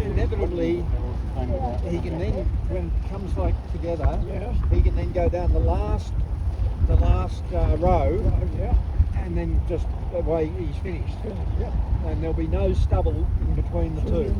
inevitably he can then, when it comes like together, Yeah. he can then go down the last row, Yeah. and then just away he's finished. Yeah. And there'll be no stubble in between the two.